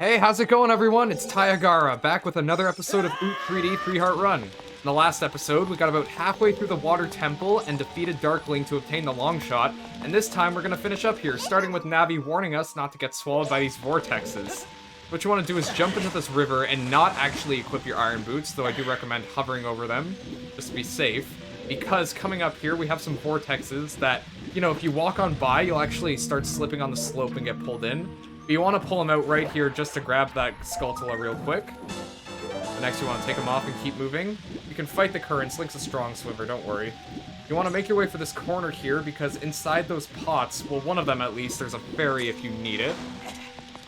Hey, how's it going, everyone? It's Tyagara, back with another episode of Oot 3D 3-Heart Run. In the last episode, we got about halfway through the Water Temple and defeated Darkling to obtain the long shot, and this time we're gonna finish up here, starting with Navi warning us not to get swallowed by these vortexes. What you want to do is jump into this river and not actually equip your iron boots, though I do recommend hovering over them, just to be safe, because coming up here we have some vortexes that, you know, if you walk on by, you'll actually start slipping on the slope and get pulled in. But you want to pull him out right here just to grab that Skulltula real quick. The next you want to take him off and keep moving. You can fight the currents. Link's a strong swimmer, don't worry. You want to make your way for this corner here because inside those pots, well, one of them at least, there's a fairy if you need it.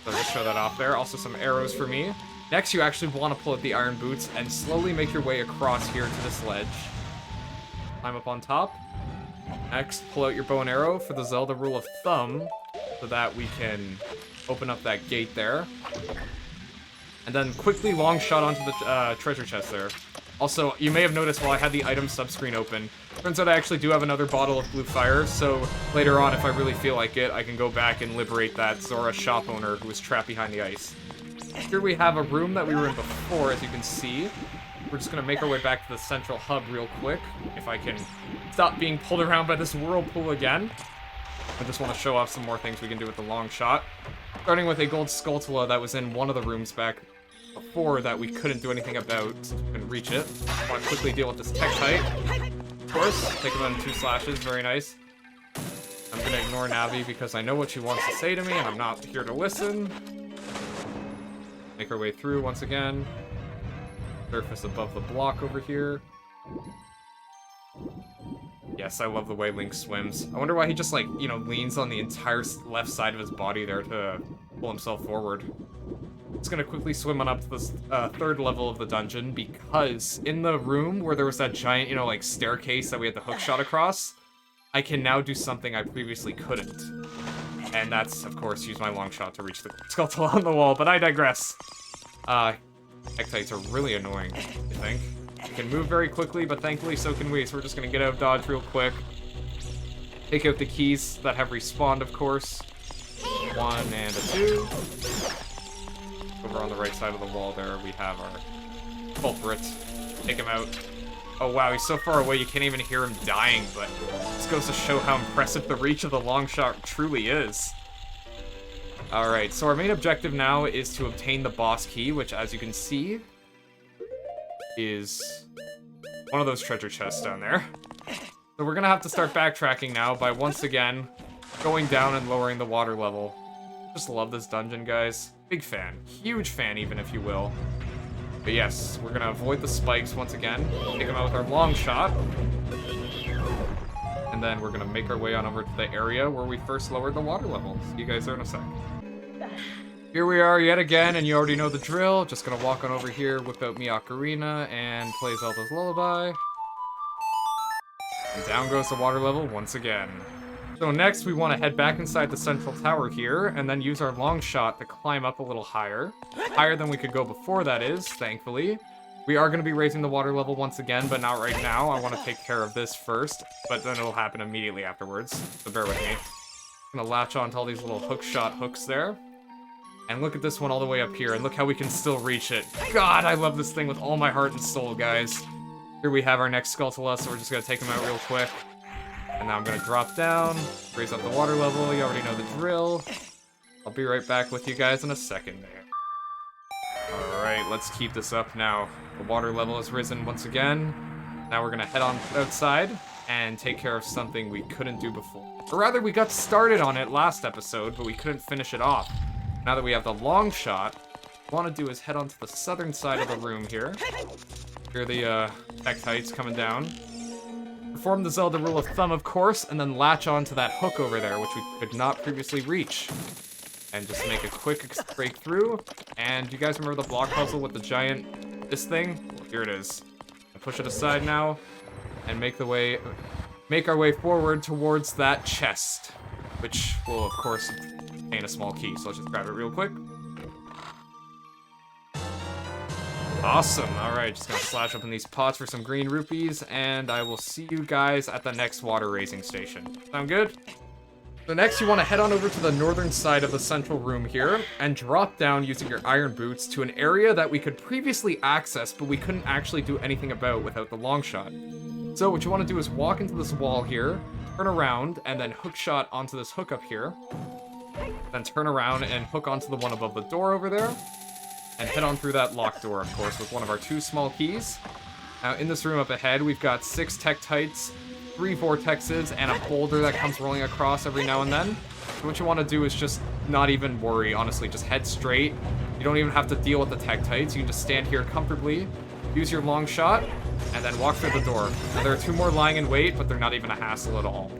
So just show that off there. Also some arrows for me. Next you actually want to pull out the iron boots and slowly make your way across here to this ledge. Climb up on top. Next, pull out your bow and arrow for the Zelda rule of thumb so that we can open up that gate there. And then quickly long shot onto the treasure chest there. Also, you may have noticed while I had the item subscreen open, turns out I actually do have another bottle of blue fire, so later on, if I really feel like it, I can go back and liberate that Zora shop owner who was trapped behind the ice. Here we have a room that we were in before, as you can see. We're just gonna make our way back to the central hub real quick, if I can stop being pulled around by this whirlpool again. I just want to show off some more things we can do with the long shot. Starting with a gold Skulltula that was in one of the rooms back before that we couldn't do anything about, since we couldn't reach it. I want to quickly deal with this Tektite. Of course, take him on 2 slashes, very nice. I'm gonna ignore Navi because I know what she wants to say to me and I'm not here to listen. Make our way through once again. Surface above the block over here. Yes, I love the way Link swims. I wonder why he just, like, you know, leans on the entire left side of his body there to pull himself forward. Just gonna quickly swim on up to this third level of the dungeon, because in the room where there was that giant, you know, like, staircase that we had the hook shot across, I can now do something I previously couldn't. And that's, of course, use my long shot to reach the Skulltula on the wall, but I digress. Tektites are really annoying, I think. You can move very quickly, but thankfully so can we, so we're just gonna get out of dodge real quick. Take out the keys that have respawned, of course. 1 and a 2. Over on the right side of the wall there, we have our culprit. Take him out. Oh wow, he's so far away you can't even hear him dying, but this goes to show how impressive the reach of the long shot truly is. Alright, so our main objective now is to obtain the boss key, which, as you can see, is one of those treasure chests down there. So we're gonna have to start backtracking now by once again going down and lowering the water level. Just love this dungeon, guys. Big fan. Huge fan, even, if you will. But yes, we're gonna avoid the spikes once again. Take them out with our long shot. And then we're gonna make our way on over to the area where we first lowered the water level. See you guys there in a sec. Here we are yet again, and you already know the drill. Just gonna walk on over here, whip out me Ocarina, and play Zelda's Lullaby. And down goes the water level once again. So next, we want to head back inside the central tower here, and then use our long shot to climb up a little higher. Higher than we could go before, that is, thankfully. We are going to be raising the water level once again, but not right now. I want to take care of this first, but then it'll happen immediately afterwards, so bear with me. I'm gonna latch on to all these little hook shot hooks there. And look at this one all the way up here, and look how we can still reach it. God, I love this thing with all my heart and soul, guys. Here we have our next Skulltula, so we're just gonna take him out real quick. And now I'm gonna drop down, raise up the water level, you already know the drill. I'll be right back with you guys in a second there. Alright, let's keep this up now. The water level has risen once again. Now we're gonna head on outside and take care of something we couldn't do before. Or rather, we got started on it last episode, but we couldn't finish it off. Now that we have the long shot, what I want to do is head onto the southern side of the room here. Here are the Tektites coming down. Perform the Zelda rule of thumb, of course, and then latch onto that hook over there, which we could not previously reach. And just make a quick break through. And you guys remember the block puzzle with the giant, this thing? Well, here it is. I push it aside now, and make our way forward towards that chest, which will, of course, contain a small key. So let's just grab it real quick. Awesome. Alright, just gonna slash up in these pots for some green rupees, and I will see you guys at the next water raising station. Sound good? So next you want to head on over to the northern side of the central room here and drop down using your iron boots to an area that we could previously access but we couldn't actually do anything about without the long shot. So what you want to do is walk into this wall here, turn around, and then hook shot onto this hook up here. Then turn around and hook onto the one above the door over there. And head on through that locked door, of course, with one of our 2 small keys. Now in this room up ahead, we've got 6 Tektites, 3 vortexes, and a boulder that comes rolling across every now and then. So what you want to do is just not even worry, honestly, just head straight. You don't even have to deal with the Tektites. You can just stand here comfortably, use your long shot, and then walk through the door. Now there are 2 more lying in wait, but they're not even a hassle at all.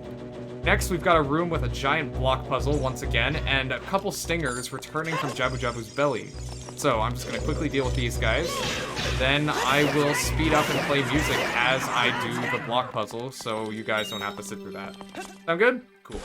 Next, we've got a room with a giant block puzzle once again, and a couple stingers returning from Jabu Jabu's belly. So I'm just going to quickly deal with these guys. Then I will speed up and play music as I do the block puzzle, so you guys don't have to sit through that. Sound good? Cool.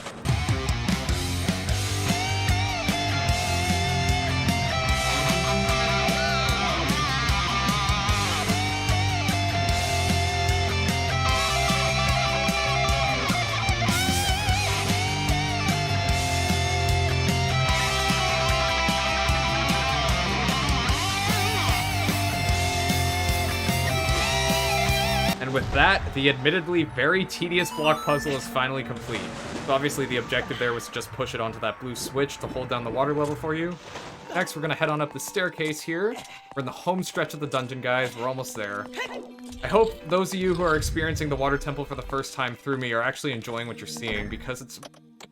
With that, the admittedly very tedious block puzzle is finally complete. So obviously the objective there was to just push it onto that blue switch to hold down the water level for you. Next, we're going to head on up the staircase here. We're in the home stretch of the dungeon, guys. We're almost there. I hope those of you who are experiencing the water temple for the first time through me are actually enjoying what you're seeing, because it's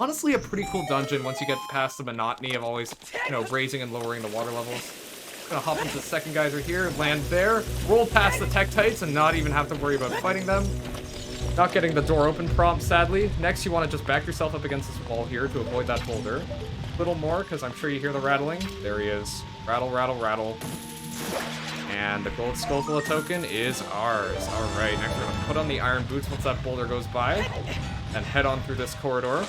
honestly a pretty cool dungeon once you get past the monotony of always, raising and lowering the water levels. Gonna hop into the second geyser here, land there, roll past the Tektites and not even have to worry about fighting them. Not getting the door open prompt, sadly. Next, you want to just back yourself up against this wall here to avoid that boulder. A little more, because I'm sure you hear the rattling. There he is. Rattle, rattle, rattle. And the gold Skulltula token is ours. Alright, next we're gonna put on the iron boots once that boulder goes by, and head on through this corridor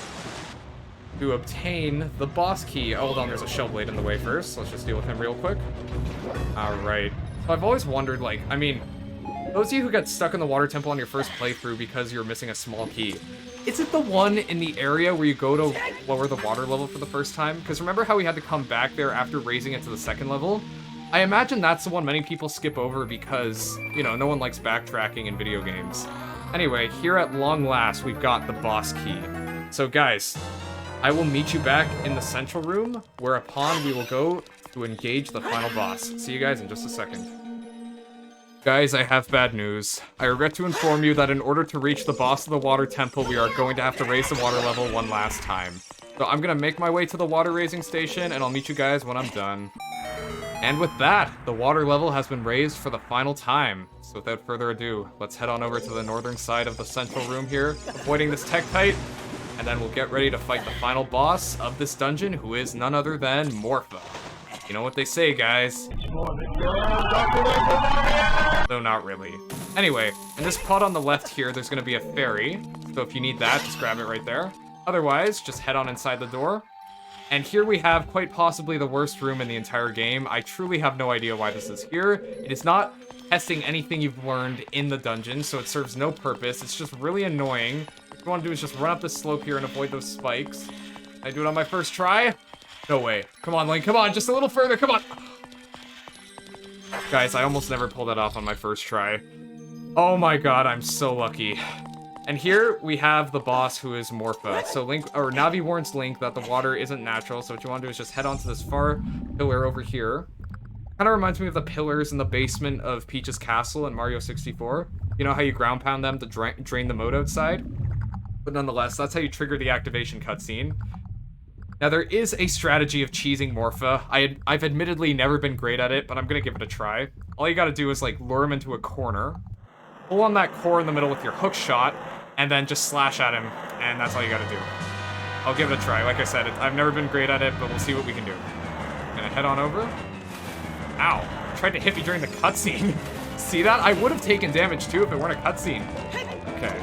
to obtain the boss key. Oh, hold on, there's a shell blade in the way first. Let's just deal with him real quick. Alright. So I've always wondered, those of you who got stuck in the water temple on your first playthrough because you're missing a small key, is it the one in the area where you go to lower the water level for the first time? Because remember how we had to come back there after raising it to the second level? I imagine that's the one many people skip over because, no one likes backtracking in video games. Anyway, here at long last, we've got the boss key. So guys, I will meet you back in the central room, whereupon we will go to engage the final boss. See you guys in just a second. Guys, I have bad news. I regret to inform you that in order to reach the boss of the water temple, we are going to have to raise the water level one last time. So I'm gonna make my way to the water raising station, and I'll meet you guys when I'm done. And with that, the water level has been raised for the final time. So without further ado, let's head on over to the northern side of the central room here, avoiding this Tektite, and then we'll get ready to fight the final boss of this dungeon, who is none other than Morphin. You know what they say, guys. Though not really. Anyway, in this pot on the left here, there's gonna be a fairy. So if you need that, just grab it right there. Otherwise, just head on inside the door. And here we have quite possibly the worst room in the entire game. I truly have no idea why this is here. It is not testing anything you've learned in the dungeon, so it serves no purpose. It's just really annoying. What you want to do is just run up this slope here and avoid those spikes. Can I do it on my first try? No way. Come on, Link, come on, just a little further, come on! Guys, I almost never pulled that off on my first try. Oh my god, I'm so lucky. And here we have the boss, who is Morphin. So Navi warns Link that the water isn't natural, so what you want to do is just head onto this far pillar over here. Kind of reminds me of the pillars in the basement of Peach's castle in Mario 64. You know how you ground pound them to drain the moat outside? But nonetheless, that's how you trigger the activation cutscene. Now, there is a strategy of cheesing Morphin. I've admittedly never been great at it, but I'm gonna give it a try. All you gotta do is, lure him into a corner, pull on that core in the middle with your hook shot, and then just slash at him, and that's all you gotta do. I'll give it a try. Like I said, I've never been great at it, but we'll see what we can do. Gonna head on over. Ow. Tried to hit me during the cutscene. See that? I would have taken damage, too, if it weren't a cutscene. Okay.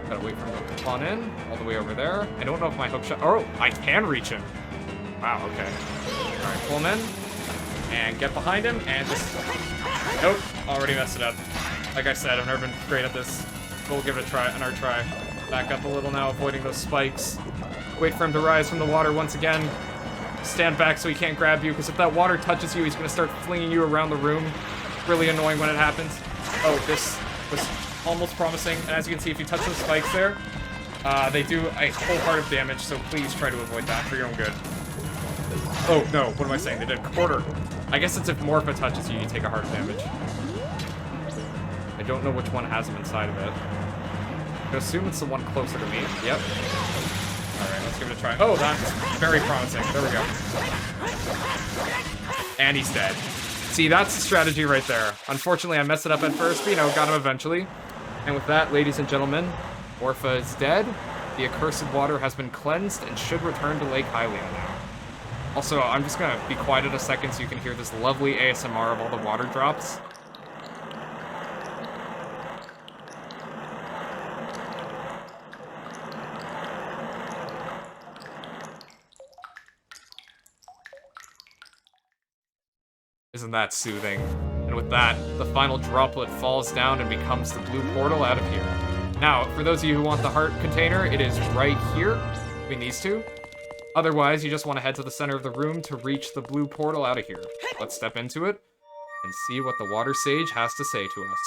Gotta wait for him to spawn in, all the way over there. I don't know if my hook shot... Oh, I can reach him. Wow, okay. Alright, pull him in. And get behind him, and just... Nope, already messed it up. Like I said, I've never been great at this. But we'll give it a try, another try. Back up a little now, avoiding those spikes. Wait for him to rise from the water once again. Stand back so he can't grab you, because if that water touches you, he's going to start flinging you around the room. Really annoying when it happens. Oh, this was almost promising. And as you can see, if you touch those spikes there, they do a whole heart of damage, so please try to avoid that for your own good. Oh, no, what am I saying? They did a quarter. I guess it's if Morphin touches you, you take a heart of damage. I don't know which one has him inside of it. I assume it's the one closer to me. Yep. Alright, let's give it a try. Oh, that's very promising. There we go. And he's dead. See, that's the strategy right there. Unfortunately, I messed it up at first, but, you know, got him eventually. And with that, ladies and gentlemen, Morpha is dead. The accursed water has been cleansed and should return to Lake Hylia now. Also, I'm just gonna be quiet in a second so you can hear this lovely ASMR of all the water drops. Isn't that soothing? And with that, the final droplet falls down and becomes the blue portal out of here. Now, for those of you who want the heart container, it is right here, between these two. Otherwise, you just want to head to the center of the room to reach the blue portal out of here. Let's step into it and see what the water sage has to say to us.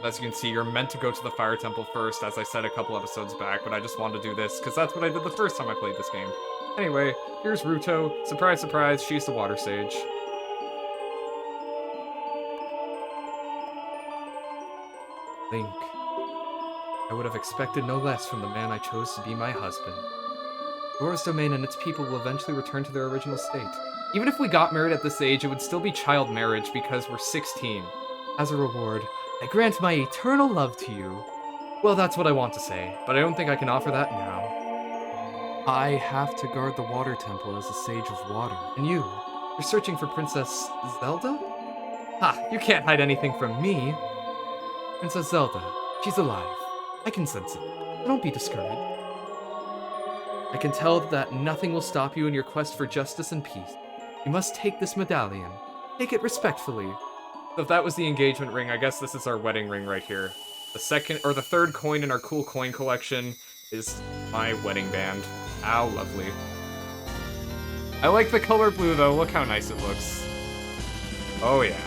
As you can see, you're meant to go to the fire temple first, as I said a couple episodes back, but I just wanted to do this, because that's what I did the first time I played this game. Anyway, here's Ruto. Surprise, surprise, she's the water sage. Link. I would have expected no less from the man I chose to be my husband. Dora's domain and its people will eventually return to their original state. Even if we got married at this age, it would still be child marriage because we're 16. As a reward, I grant my eternal love to you. Well, that's what I want to say, but I don't think I can offer that now. I have to guard the water temple as a sage of water. And you're searching for Princess Zelda? Ha, you can't hide anything from me. Princess Zelda, she's alive. I can sense it. Don't be discouraged. I can tell that nothing will stop you in your quest for justice and peace. You must take this medallion. Take it respectfully. So if that was the engagement ring, I guess this is our wedding ring right here. The second, or the third coin in our cool coin collection is my wedding band. How lovely. I like the color blue though, look how nice it looks. Oh yeah.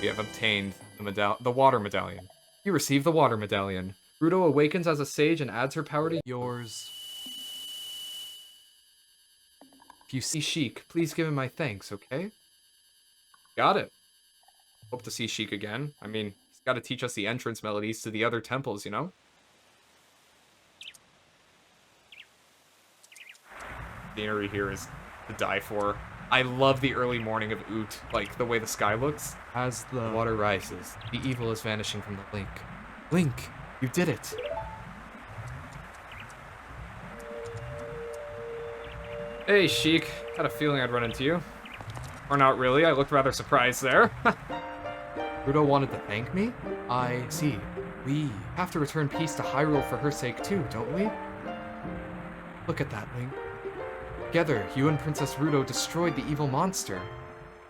We have obtained the water medallion. You receive the water medallion. Ruto awakens as a sage and adds her power to yours. If you see Sheik, please give him my thanks, okay? Got it. Hope to see Sheik again. I mean, he's got to teach us the entrance melodies to the other temples, you know? Scenery here is to die for. I love the early morning of Oot, like the way the sky looks. As the water rises, the evil is vanishing from the link. Link, you did it. Hey, Sheik. Had a feeling I'd run into you. Or not really, I looked rather surprised there. Ruto wanted to thank me? I see. We have to return peace to Hyrule for her sake too, don't we? Look at that, Link. Together, you and Princess Ruto destroyed the evil monster.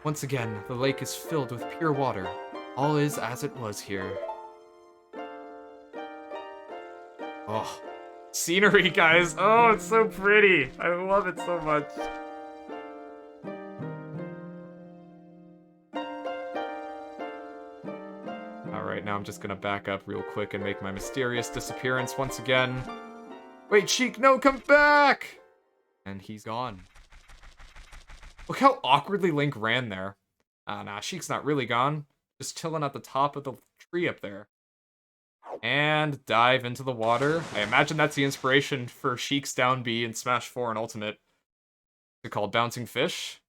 Once again, the lake is filled with pure water. All is as it was here. Oh, scenery, guys. Oh, it's so pretty. I love it so much. Alright, now I'm just gonna back up real quick and make my mysterious disappearance once again. Wait, Sheik, no, come back! And he's gone. Look how awkwardly Link ran there. Nah, Sheik's not really gone. Just chilling at the top of the tree up there. And dive into the water. I imagine that's the inspiration for Sheik's down B in Smash 4 and Ultimate. It's called Bouncing Fish.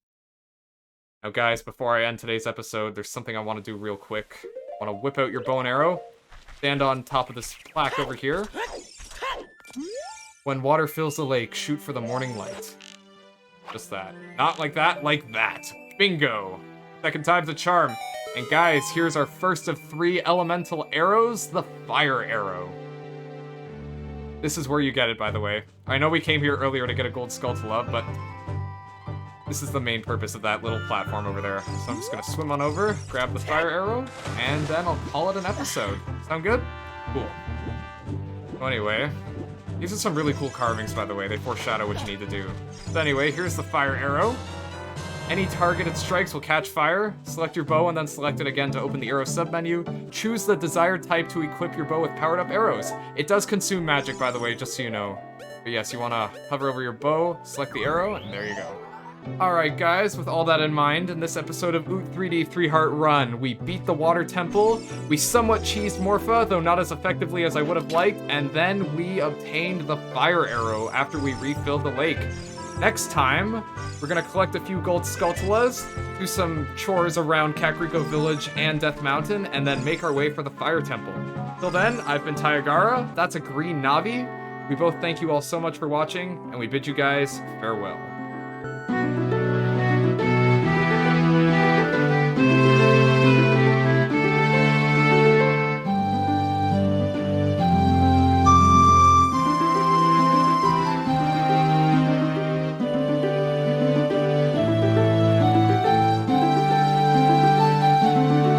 Now guys, before I end today's episode, there's something I want to do real quick. I want to whip out your bow and arrow. Stand on top of this plaque over here. When water fills the lake, shoot for the morning light. Just that. Not like that, like that. Bingo! Second time's a charm. And guys, here's our first of 3 elemental arrows, the fire arrow. This is where you get it, by the way. I know we came here earlier to get a gold Skulltula, but this is the main purpose of that little platform over there. So I'm just gonna swim on over, grab the fire arrow, and then I'll call it an episode. Sound good? Cool. So anyway, these are some really cool carvings, by the way. They foreshadow what you need to do. So anyway, here's the fire arrow. Any targeted strikes will catch fire. Select your bow and then select it again to open the arrow submenu. Choose the desired type to equip your bow with powered up arrows. It does consume magic, by the way, just so you know. But yes, you want to hover over your bow, select the arrow, and there you go. Alright guys, with all that in mind, in this episode of Oot 3D 3-Heart Run, we beat the Water Temple, we somewhat cheesed Morpha, though not as effectively as I would have liked, and then we obtained the fire arrow after we refilled the lake. Next time, we're gonna collect a few gold Skulltulas, do some chores around Kakariko Village and Death Mountain, and then make our way for the Fire Temple. Till then, I've been Tyagara, that's a green Navi. We both thank you all so much for watching, and we bid you guys farewell.